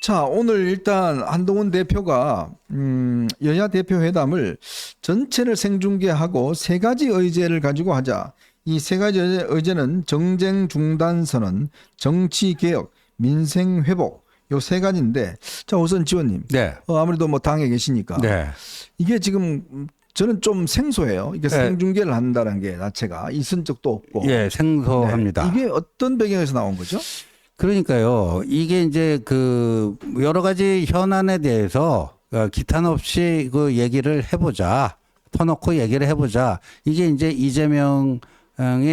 자, 오늘 일단 한동훈 대표가 여야 대표 회담을 전체를 생중계하고 세 가지 의제를 가지고 하자. 이 세 가지 의제는 정쟁 중단 선언, 정치 개혁, 민생 회복 요 세 가지인데, 자 우선 지원님, 네. 아무래도 뭐 당에 계시니까 네. 이게 지금 저는 좀 생소해요. 이게 네. 생중계를 한다는 게 자체가 있은 적도 없고. 예, 생소합니다. 네. 이게 어떤 배경에서 나온 거죠? 그러니까요. 이게 이제 그 여러 가지 현안에 대해서 기탄 없이 그 얘기를 해보자. 터놓고 얘기를 해보자. 이게 이제 이재명의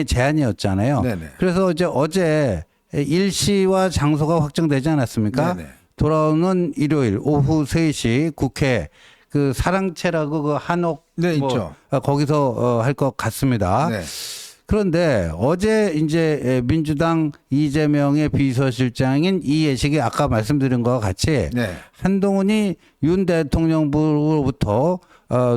제안이었잖아요. 네네. 그래서 이제 어제 일시와 장소가 확정되지 않았습니까? 네네. 돌아오는 일요일 오후 3시 국회 그 사랑채라고 그 한옥 네, 뭐 있죠. 거기서 할 것 같습니다. 네. 그런데 어제 이제 민주당 이재명의 비서실장인 이해식이 아까 말씀드린 것과 같이 네. 한동훈이 윤 대통령부로부터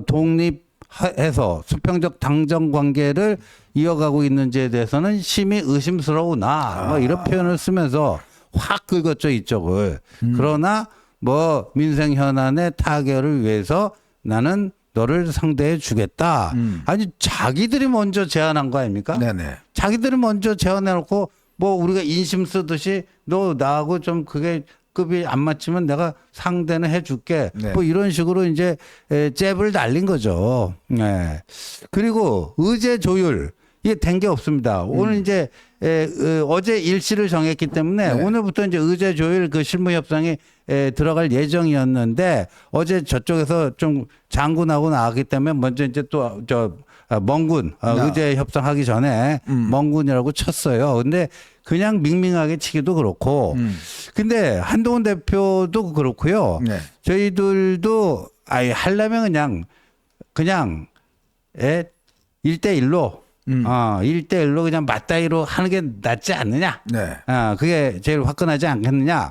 독립해서 수평적 당정 관계를 이어가고 있는지에 대해서는 심히 의심스러우나 뭐 이런 표현을 쓰면서 확 긁었죠 이쪽을. 그러나 뭐 민생 현안의 타결을 위해서 나는 너를 상대해 주겠다. 아니 자기들이 먼저 제안한 거 아닙니까? 네네. 자기들이 먼저 제안해놓고 뭐 우리가 인심 쓰듯이 너 나하고 좀 그게 급이 안 맞지만 내가 상대는 해줄게. 네. 뭐 이런 식으로 이제 잽을 날린 거죠. 네. 그리고 의제 조율 이게 된 게 없습니다. 오늘 이제 어제 일시를 정했기 때문에 네. 오늘부터 이제 의제 조율 그 실무 협상이 들어갈 예정이었는데 어제 저쪽에서 좀 장군하고 나왔기 때문에 먼저 이제 또 멍군 의제 협상하기 전에 멍군이라고 쳤어요. 근데 그냥 밍밍하게 치기도 그렇고 근데 한동훈 대표도 그렇고요. 네. 저희들도 아예 하려면 그냥 1대1로 1대1로 그냥 맞다이로 하는 게 낫지 않느냐. 네. 그게 제일 화끈하지 않겠느냐.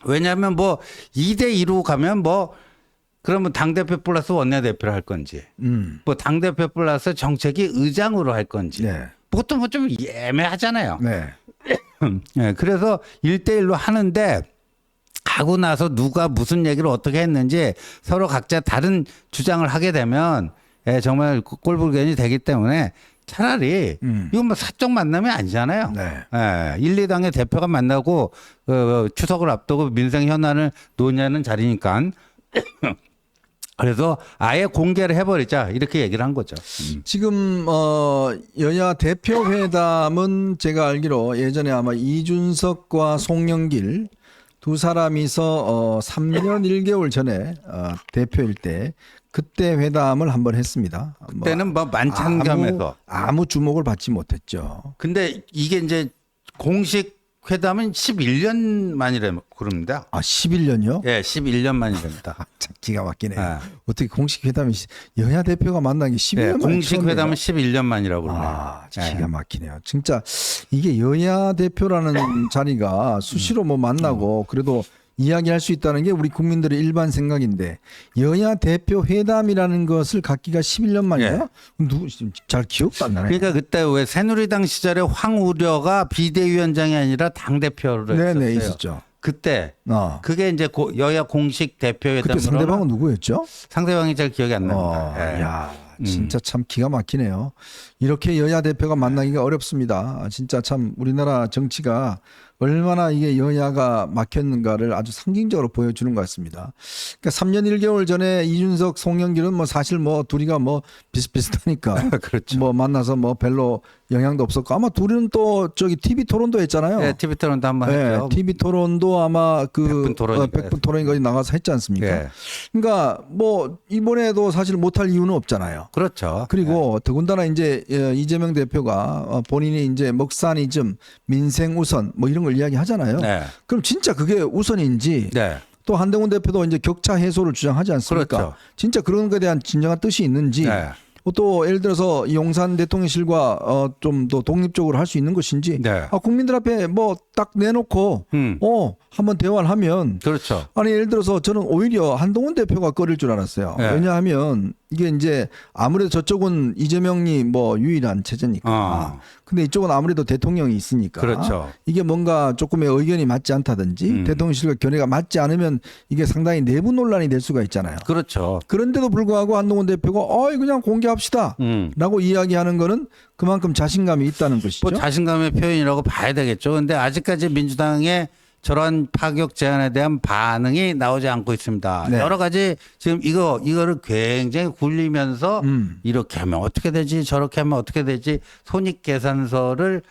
왜냐하면 뭐 2대2로 가면 뭐 그러면 당대표 플러스 원내대표를 할 건지 뭐 당대표 플러스 정책위 의장으로 할 건지 네. 그것도 뭐 좀 애매하잖아요. 네. 네, 그래서 1대1로 하는데 하고 나서 누가 무슨 얘기를 어떻게 했는지 서로 각자 다른 주장을 하게 되면 정말 꼴불견이 되기 때문에 차라리 이건 뭐 사적 만남이 아니잖아요. 네. 1, 2당의 대표가 만나고 추석을 앞두고 민생 현안을 논의하는 자리니까 그래서 아예 공개를 해버리자 이렇게 얘기를 한 거죠. 지금 여야 대표 회담은 제가 알기로 예전에 아마 이준석과 송영길 두 사람이서 3년 1개월 전에 대표일 때 그때 회담을 한번 했습니다. 그때는 뭐 만찬 겸해서 아무 주목을 받지 못했죠. 근데 이게 이제 공식 회담은 11년 만이라고 그럽니다. 11년이요? 예, 11년 만이랍니다. 참 기가 막히네. 네. 어떻게 공식 회담이 여야 대표가 만난 게 11년 예, 만에 공식 처음이에요? 회담은 11년 만이라고 그러네요. 기가 막히네요. 진짜 이게 여야 대표라는 자리가 수시로 뭐 만나고 그래도 이야기할 수 있다는 게 우리 국민들의 일반 생각인데 여야 대표 회담이라는 것을 갖기가 11년 만이야? 누구 잘 기억도 안 나네. 그러니까 그때 왜 새누리당 시절에 황우려가 비대위원장이 아니라 당 대표를 했었어요. 네네 있었죠. 그때 그게 이제 여야 공식 대표 그때 회담으로 상대방은 누구였죠? 상대방이 잘 기억이 안 납니다. 예. 야, 진짜 참 기가 막히네요. 이렇게 여야 대표가 만나기가 어렵습니다. 진짜 참 우리나라 정치가 얼마나 이게 여야가 막혔는가를 아주 상징적으로 보여주는 것 같습니다. 그러니까 3년 1개월 전에 이준석, 송영길은 뭐 사실 뭐 둘이가 뭐 비슷비슷하니까 그렇죠. 뭐 만나서 뭐 별로 영향도 없었고 아마 둘은 또 저기 TV 토론도 했잖아요. 네, TV 토론도 한번 네, 했죠. TV 토론도 아마 그 100분 토론인가 100분 토론인가 나가서 했지 않습니까? 네. 그러니까 뭐 이번에도 사실 못할 이유는 없잖아요. 그렇죠. 그리고 더군다나 이제 이재명 대표가 본인이 이제 먹사니즘, 민생 우선 뭐 이런 걸 이야기하잖아요. 네. 그럼 진짜 그게 우선인지 네. 또 한동훈 대표도 이제 격차 해소를 주장하지 않습니까? 그렇죠. 진짜 그런 것에 대한 진정한 뜻이 있는지 네. 또 예를 들어서 이 용산 대통령실과 좀 더 독립적으로 할 수 있는 것인지 네. 국민들 앞에 뭐 딱 내놓고 한번 대화를 하면 그렇죠. 아니 예를 들어서 저는 오히려 한동훈 대표가 꺼릴 줄 알았어요. 네. 왜냐하면 이게 이제 아무래도 저쪽은 이재명이 뭐 유일한 체제니까. 근데 이쪽은 아무래도 대통령이 있으니까. 그렇죠. 이게 뭔가 조금의 의견이 맞지 않다든지 대통령실과 견해가 맞지 않으면 이게 상당히 내부 논란이 될 수가 있잖아요. 그렇죠. 그런데도 불구하고 한동훈 대표가 그냥 공개합시다 라고 이야기하는 거는 그만큼 자신감이 있다는 것이죠. 뭐 자신감의 표현이라고 봐야 되겠죠. 근데 아직까지 민주당의 저런 파격 제안에 대한 반응이 나오지 않고 있습니다. 네. 여러 가지 지금 이거를 굉장히 굴리면서 이렇게 하면 어떻게 되지 저렇게 하면 어떻게 되지 손익계산서를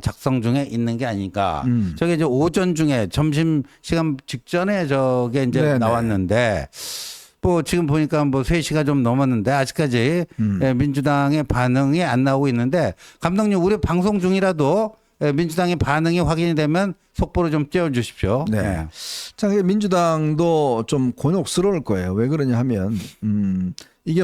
작성 중에 있는 게 아닌가. 저게 이제 오전 중에 점심 시간 직전에 저게 이제 네네. 나왔는데 뭐 지금 보니까 뭐 3시가 좀 넘었는데 아직까지 민주당의 반응이 안 나오고 있는데 감독님 우리 방송 중이라도 민주당의 반응이 확인이 되면 속보로 좀 띄워주십시오. 네. 네. 자, 민주당도 좀 곤혹스러울 거예요. 왜 그러냐 하면, 이게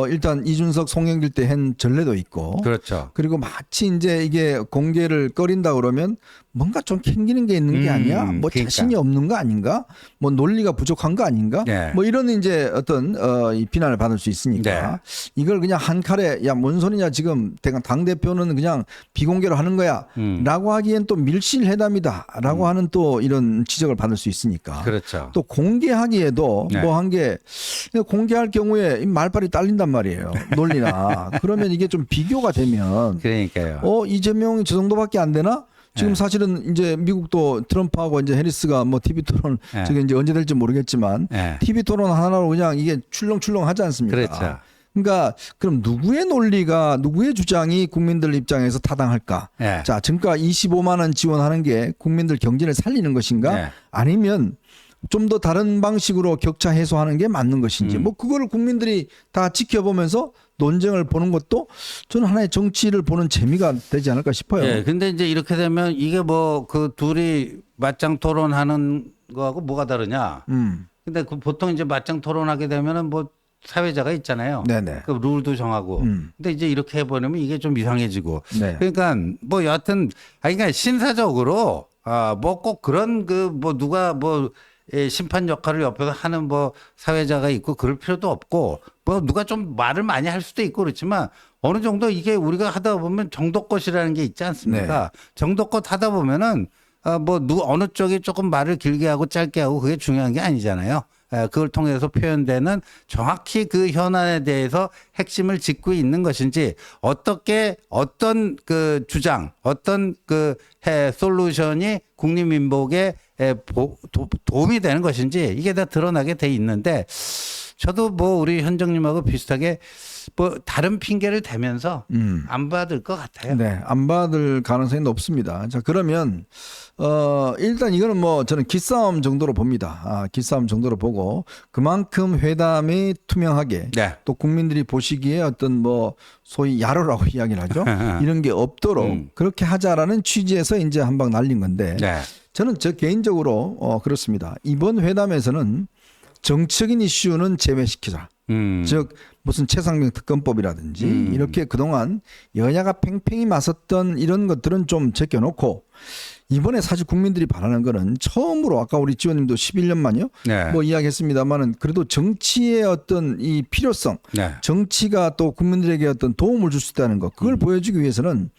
일단 이준석 송영길 때 한 전례도 있고. 그렇죠. 그리고 마치 이제 이게 공개를 꺼린다 그러면 뭔가 좀 캥기는 게 있는 게 아니야? 뭐 그러니까. 자신이 없는 거 아닌가? 뭐 논리가 부족한 거 아닌가? 네. 뭐 이런 이제 어떤 이 비난을 받을 수 있으니까 네. 이걸 그냥 한 칼에 야, 뭔 소리냐 지금 당 대표는 그냥 비공개로 하는 거야라고 하기엔 또 밀실회담이다. 라고 하는 또 이런 지적을 받을 수 있으니까. 그렇죠. 또 공개하기에도 네. 뭐 한 게 공개할 경우에 이 말빨이 딸린단 말이에요. 논리나. 그러면 이게 좀 비교가 되면 그러니까요. 이재명이 저 정도밖에 안 되나? 지금 네. 사실은 이제 미국도 트럼프하고 이제 해리스가 뭐 TV 토론 네. 저게 이제 언제 될지 모르겠지만 네. TV 토론 하나로 그냥 이게 출렁출렁 하지 않습니까? 그렇죠. 그러니까 그럼 누구의 논리가 누구의 주장이 국민들 입장에서 타당할까? 네. 자, 증가 25만 원 지원하는 게 국민들 경제를 살리는 것인가? 네. 아니면 좀 더 다른 방식으로 격차 해소하는 게 맞는 것인지 뭐 그거를 국민들이 다 지켜보면서 논쟁을 보는 것도 저는 하나의 정치를 보는 재미가 되지 않을까 싶어요. 예. 근데 이제 이렇게 되면 이게 뭐 그 둘이 맞짱 토론하는 거하고 뭐가 다르냐? 근데 그 보통 이제 맞짱 토론하게 되면은 뭐 사회자가 있잖아요. 네네. 그 룰도 정하고. 근데 이제 이렇게 해버리면 이게 좀 이상해지고. 네. 그러니까 뭐 여하튼 그러니까 신사적으로 뭐 꼭 그런 그 뭐 누가 뭐 심판 역할을 옆에서 하는 뭐 사회자가 있고 그럴 필요도 없고 뭐 누가 좀 말을 많이 할 수도 있고 그렇지만 어느 정도 이게 우리가 하다 보면 정도껏이라는 게 있지 않습니까? 정도껏 하다 보면은 뭐 어느 쪽이 조금 말을 길게 하고 짧게 하고 그게 중요한 게 아니잖아요. 그걸 통해서 표현되는 정확히 그 현안에 대해서 핵심을 짚고 있는 것인지 어떻게 어떤 그 주장 어떤 그 솔루션이 국민민복에 도움이 되는 것인지 이게 다 드러나게 돼 있는데 저도 뭐 우리 현정님하고 비슷하게 뭐 다른 핑계를 대면서 안 받을 것 같아요. 네, 안 받을 가능성이 높습니다. 자, 그러면 일단 이거는 뭐 저는 기싸움 정도로 봅니다. 기싸움 정도로 보고 그만큼 회담이 투명하게 네. 또 국민들이 보시기에 어떤 뭐 소위 야로라고 이야기를 하죠. 이런 게 없도록 그렇게 하자라는 취지에서 이제 한 방 날린 건데 네. 저는 저 개인적으로 그렇습니다. 이번 회담에서는 정치적인 이슈는 제외시키자. 즉 무슨 최상병 특검법이라든지 이렇게 그동안 여야가 팽팽히 맞섰던 이런 것들은 좀 제껴놓고 이번에 사실 국민들이 바라는 거는 처음으로 아까 우리 지원님도 11년 만이요 네. 뭐 이야기했습니다만은 그래도 정치의 어떤 이 필요성 네. 정치가 또 국민들에게 어떤 도움을 줄 수 있다는 것 그걸 보여주기 위해서는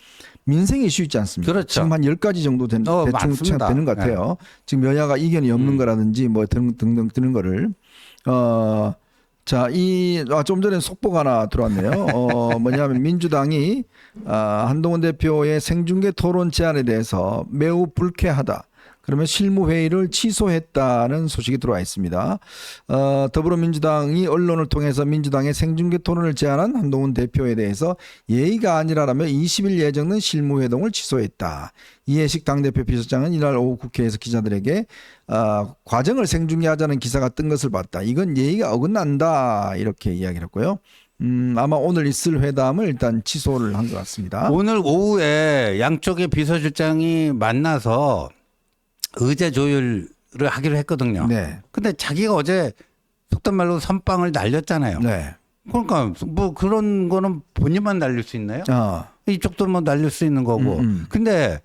민생 이슈 있지 않습니까? 그렇죠. 지금 한 10가지 정도 대충 맞습니다. 되는 것 같아요. 지금 여야가 이견이 없는 거라든지 뭐 등등 드는 거를 자, 좀 전에 속보가 하나 들어왔네요. 뭐냐면 민주당이 한동훈 대표의 생중계 토론 제안에 대해서 매우 불쾌하다. 그러면 실무회의를 취소했다는 소식이 들어와 있습니다. 더불어민주당이 언론을 통해서 민주당의 생중계 토론을 제안한 한동훈 대표에 대해서 예의가 아니라라며 20일 예정된 실무회동을 취소했다. 이해식 당대표 비서장은 이날 오후 국회에서 기자들에게 과정을 생중계하자는 기사가 뜬 것을 봤다. 이건 예의가 어긋난다. 이렇게 이야기를 했고요. 아마 오늘 있을 회담을 일단 취소를 한 것 같습니다. 오늘 오후에 양쪽의 비서실장이 만나서 의제 조율을 하기로 했거든요. 네. 근데 자기가 어제 속된 말로 선빵을 날렸잖아요. 네. 그러니까 뭐 그런 거는 본인만 날릴 수 있나요? 이쪽도 뭐 날릴 수 있는 거고. 근데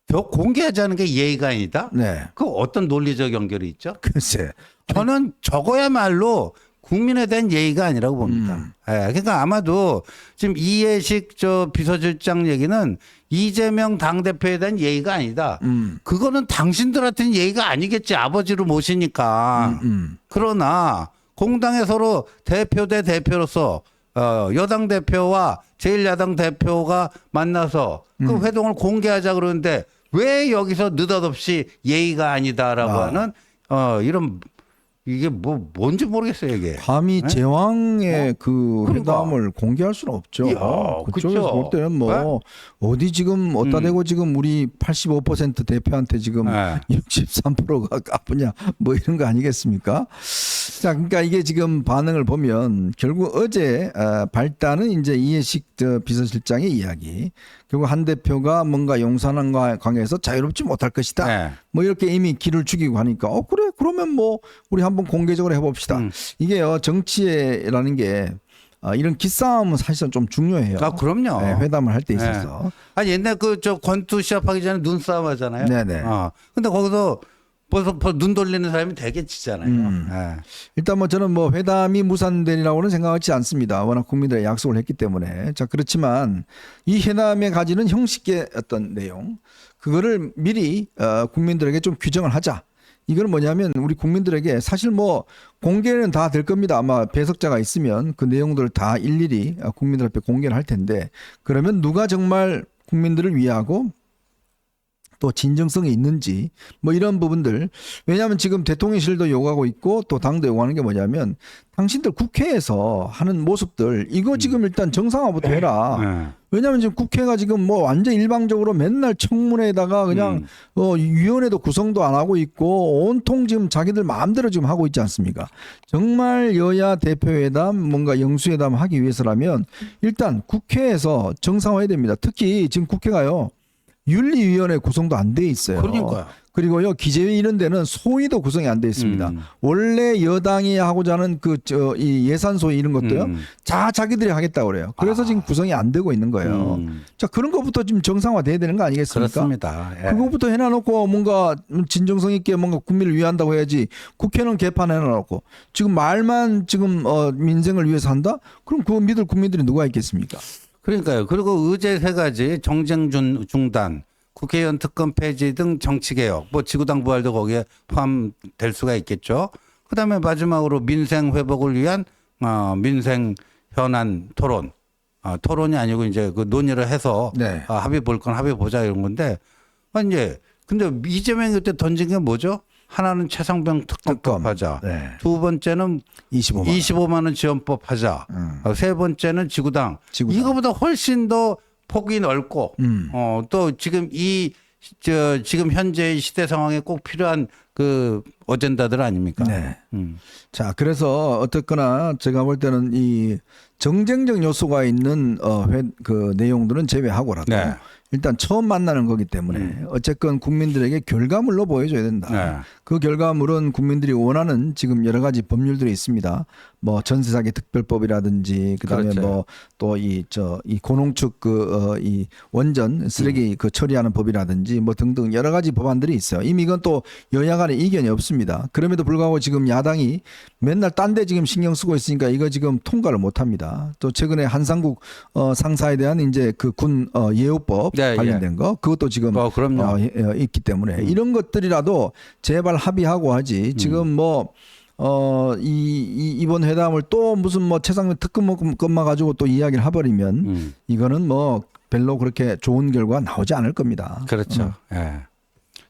더 공개하자는 게 예의가 아니다? 네. 그 어떤 논리적 연결이 있죠? 글쎄. 저는 저거야말로 국민에 대한 예의가 아니라고 봅니다. 예, 그러니까 아마도 지금 이해식 저 비서실장 얘기는 이재명 당대표에 대한 예의가 아니다. 그거는 당신들한테는 예의가 아니겠지. 아버지로 모시니까. 그러나 공당에 서로 대표 대 대표로서 여당 대표와 제1야당 대표가 만나서 그 회동을 공개하자 그러는데 왜 여기서 느닷없이 예의가 아니다라고 하는 이런 이게 뭔지 모르겠어요 이게. 감히 제왕의 그 그러니까. 회담을 공개할 수는 없죠. 이야, 그쪽에서 그쵸. 볼 때는 뭐 어디 지금 어디다 대고 지금 우리 85% 대표한테 지금 네. 63%가 까쁘냐 뭐 이런 거 아니겠습니까? 자, 그러니까 이게 지금 반응을 보면 결국 어제 발단은 이제 이해식 비서실장의 이야기. 결국 한 대표가 뭔가 용산과 강에서 자유롭지 못할 것이다. 네. 뭐 이렇게 이미 길을 죽이고 하니까 그래 그러면 뭐 우리 한번 공개적으로 해봅시다. 이게요 정치라는 게 이런 기싸움은 사실은 좀 중요해요. 아 그럼요. 네, 회담을 할 때 있어서. 아 옛날 그 저 권투 시합하기 전에 눈싸움 하잖아요. 네네. 근데 거기서 벌써 눈 돌리는 사람이 되게 치잖아요. 예. 일단 뭐 저는 뭐 회담이 무산되리라고는 생각하지 않습니다. 워낙 국민들의 약속을 했기 때문에. 자 그렇지만 이 회담에 가지는 형식의 어떤 내용 그거를 미리 국민들에게 좀 규정을 하자. 이건 뭐냐면 우리 국민들에게 사실 뭐 공개는 다 될 겁니다. 아마 배석자가 있으면 그 내용들을 다 일일이 국민들 앞에 공개를 할 텐데 그러면 누가 정말 국민들을 위하고 또 진정성이 있는지 뭐 이런 부분들 왜냐하면 지금 대통령실도 요구하고 있고 또 당도 요구하는 게 뭐냐면 당신들 국회에서 하는 모습들 이거 지금 일단 정상화부터 해라. 왜냐하면 지금 국회가 지금 뭐 완전 일방적으로 맨날 청문회에다가 그냥 위원회도 구성도 안 하고 있고 온통 지금 자기들 마음대로 지금 하고 있지 않습니까? 정말 여야 대표회담 뭔가 영수회담 하기 위해서라면 일단 국회에서 정상화해야 됩니다. 특히 지금 국회가요. 윤리위원회 구성도 안 돼 있어요. 그러니까요. 그리고요 기재위 이런 데는 소위도 구성이 안 돼 있습니다. 원래 여당이 하고자 하는 이 예산 소위 이런 것도요. 자기들이 하겠다고 그래요. 그래서 지금 구성이 안 되고 있는 거예요. 자 그런 것부터 지금 정상화돼야 되는 거 아니겠습니까? 그렇습니다. 예. 그거부터 해놔놓고 뭔가 진정성 있게 뭔가 국민을 위한다고 해야지 국회는 개판해놔놓고 지금 말만 지금 민생을 위해서 한다? 그럼 그거 믿을 국민들이 누가 있겠습니까? 그러니까요. 그리고 의제 세 가지 정쟁 중단, 국회의원 특검 폐지 등 정치개혁, 뭐 지구당 부활도 거기에 포함될 수가 있겠죠. 그다음에 마지막으로 민생 회복을 위한 민생 현안 토론, 토론이 아니고 이제 그 논의를 해서 네. 합의 볼 건 합의 보자 이런 건데 이제 근데 이재명이 그때 던진 게 뭐죠? 하나는 최상병 특검법 하자. 네. 두 번째는 25만 원 지원법 하자. 세 번째는 지구당. 이거보다 훨씬 더 폭이 넓고 또 지금 지금 현재 시대 상황에 꼭 필요한 그 어젠다들 아닙니까? 네. 자, 그래서 어떻거나 제가 볼 때는 이 정쟁적 요소가 있는 그 내용들은 제외하고라도 네. 일단 처음 만나는 거기 때문에 어쨌건 국민들에게 결과물로 보여줘야 된다. 네. 그 결과물은 국민들이 원하는 지금 여러 가지 법률들이 있습니다. 뭐 전세사기 특별법이라든지 그다음에 그렇죠. 뭐 또 이 고농축 이 원전 쓰레기 그 처리하는 법이라든지 뭐 등등 여러 가지 법안들이 있어요. 이미 이건 또 여야 간에 이견이 없습니다. 그럼에도 불구하고 지금 야당이 맨날 딴 데 지금 신경 쓰고 있으니까 이거 지금 통과를 못 합니다. 또 최근에 한상국 상사에 대한 이제 그 군 예우법 네, 관련된 거 그것도 지금 그럼요. 있기 때문에 이런 것들이라도 제발 합의하고 하지 지금 뭐 이번 회담을 또 무슨 뭐 최상병 특검만 가지고 또 이야기를 해버리면 이거는 뭐 별로 그렇게 좋은 결과가 나오지 않을 겁니다. 그렇죠. 예.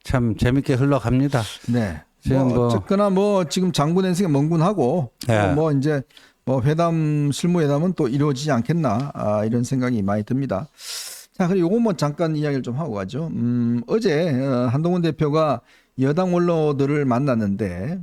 참 재밌게 흘러갑니다. 네. 지금 뭐 어쨌거나 뭐 지금 장군 행세가 멍군하고 예. 뭐 이제 뭐 회담 실무회담은 또 이루어지지 않겠나 이런 생각이 많이 듭니다. 자, 그리고 요거 뭐 잠깐 이야기를 좀 하고 가죠. 어제 한동훈 대표가 여당 원로들을 만났는데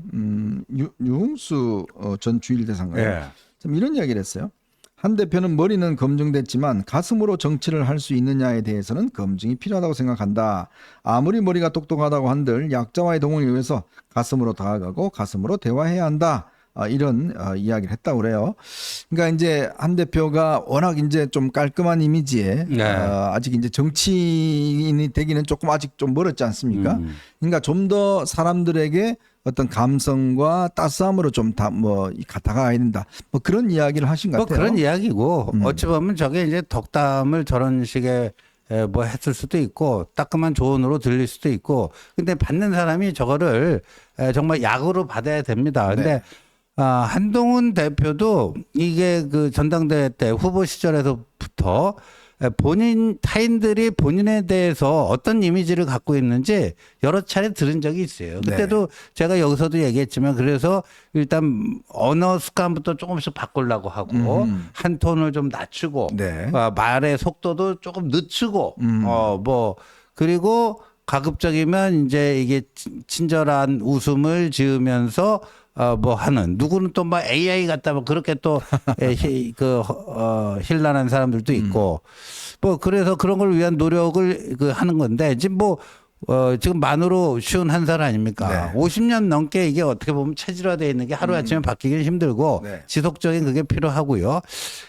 유흥수 전 주일대사인가요? 예. 참 이런 이야기를 했어요. 한 대표는 머리는 검증됐지만 가슴으로 정치를 할 수 있느냐에 대해서는 검증이 필요하다고 생각한다. 아무리 머리가 똑똑하다고 한들 약자와의 동행을 위해서 가슴으로 다가가고 가슴으로 대화해야 한다. 이런 이야기를 했다고 그래요. 그러니까 이제 한 대표가 워낙 이제 좀 깔끔한 이미지에 네. 아직 이제 정치인이 되기는 조금 아직 좀 멀었지 않습니까? 그러니까 좀 더 사람들에게 어떤 감성과 따스함으로 좀 다 뭐 다가가야 된다. 뭐 그런 이야기를 하신 것 뭐 같아요. 그런 이야기고 어찌 보면 저게 이제 덕담을 저런 식의 뭐 했을 수도 있고 따끔한 조언으로 들릴 수도 있고 근데 받는 사람이 저거를 정말 약으로 받아야 됩니다. 근데 네. 한동훈 대표도 이게 그 전당대회 때 후보 시절에서부터 타인들이 본인에 대해서 어떤 이미지를 갖고 있는지 여러 차례 들은 적이 있어요. 그때도 제가 여기서도 얘기했지만 그래서 일단 언어 습관부터 조금씩 바꾸려고 하고 한 톤을 좀 낮추고 네. 말의 속도도 조금 늦추고 뭐 그리고 가급적이면 이제 이게 친절한 웃음을 지으면서 뭐 하는 누구는 또 막 AI 같다 뭐 그렇게 또 힐난한 사람들도 있고 뭐 그래서 그런 걸 위한 노력을 하는 건데 지금 뭐 지금 만으로 쉬운 한 살 아닙니까? 네. 50년 넘게 이게 어떻게 보면 체질화되어 있는 게 하루아침에 바뀌기는 힘들고 네. 지속적인 그게 필요하고요.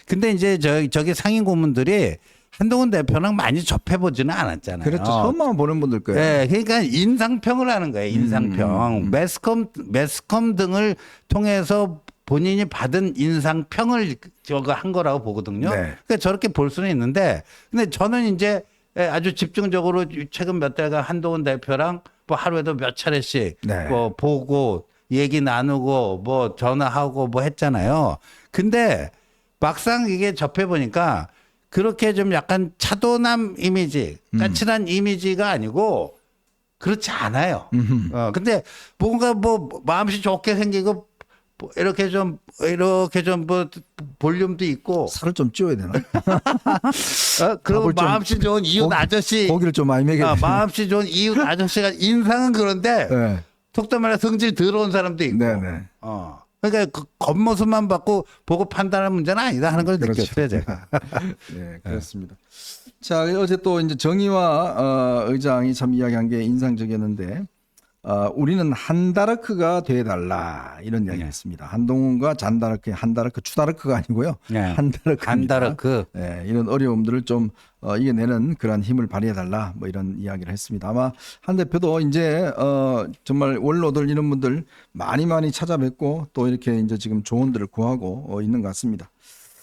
근데 이제 저기 상임 고문들이 한동훈 대표랑 많이 접해보지는 않았잖아요. 그렇죠. 처음만 보는 분들 거예요. 네, 그러니까 인상평을 하는 거예요. 인상평. 매스컴 등을 통해서 본인이 받은 인상평을 저거 한 거라고 보거든요. 네. 그러니까 저렇게 볼 수는 있는데, 근데 저는 이제 아주 집중적으로 최근 몇 달간 한동훈 대표랑 뭐 하루에도 몇 차례씩 네. 뭐 보고 얘기 나누고 뭐 전화하고 뭐 했잖아요. 근데 막상 이게 접해보니까 그렇게 좀 약간 차도남 이미지, 까칠한 이미지가 아니고 그렇지 않아요. 근데 뭔가 뭐 마음씨 좋게 생기고 뭐 이렇게 좀 뭐 볼륨도 있고 살을 좀 찌워야 되나? 그리고 밥을 좀 마음씨 좋은 이웃 아저씨 고기를 좀 많이 먹여야 되나? 마음씨 좋은 이웃 아저씨가 인상은 그런데 네. 속도 말해 성질 더러운 사람도 있고 네네. 그러니까 그 겉모습만 보고 판단하는 문제는 아니다 하는 걸 그렇죠. 느꼈어요 제가. 네, 그렇습니다. 자, 어제 또 이제 정의화 의장이 참 이야기한 게 인상적이었는데, 우리는 한다르크가 돼달라 이런 이야기했습니다. 한동훈과 잔다르크, 한다르크, 추다르크가 아니고요. 네. 한다르크. 한다르크. 네, 이런 어려움들을 좀 이겨내는 그러한 힘을 발휘해달라 뭐 이런 이야기를 했습니다. 아마 한 대표도 이제 정말 원로들 이런 분들 많이 찾아뵙고 또 이렇게 이제 지금 조언들을 구하고 있는 것 같습니다.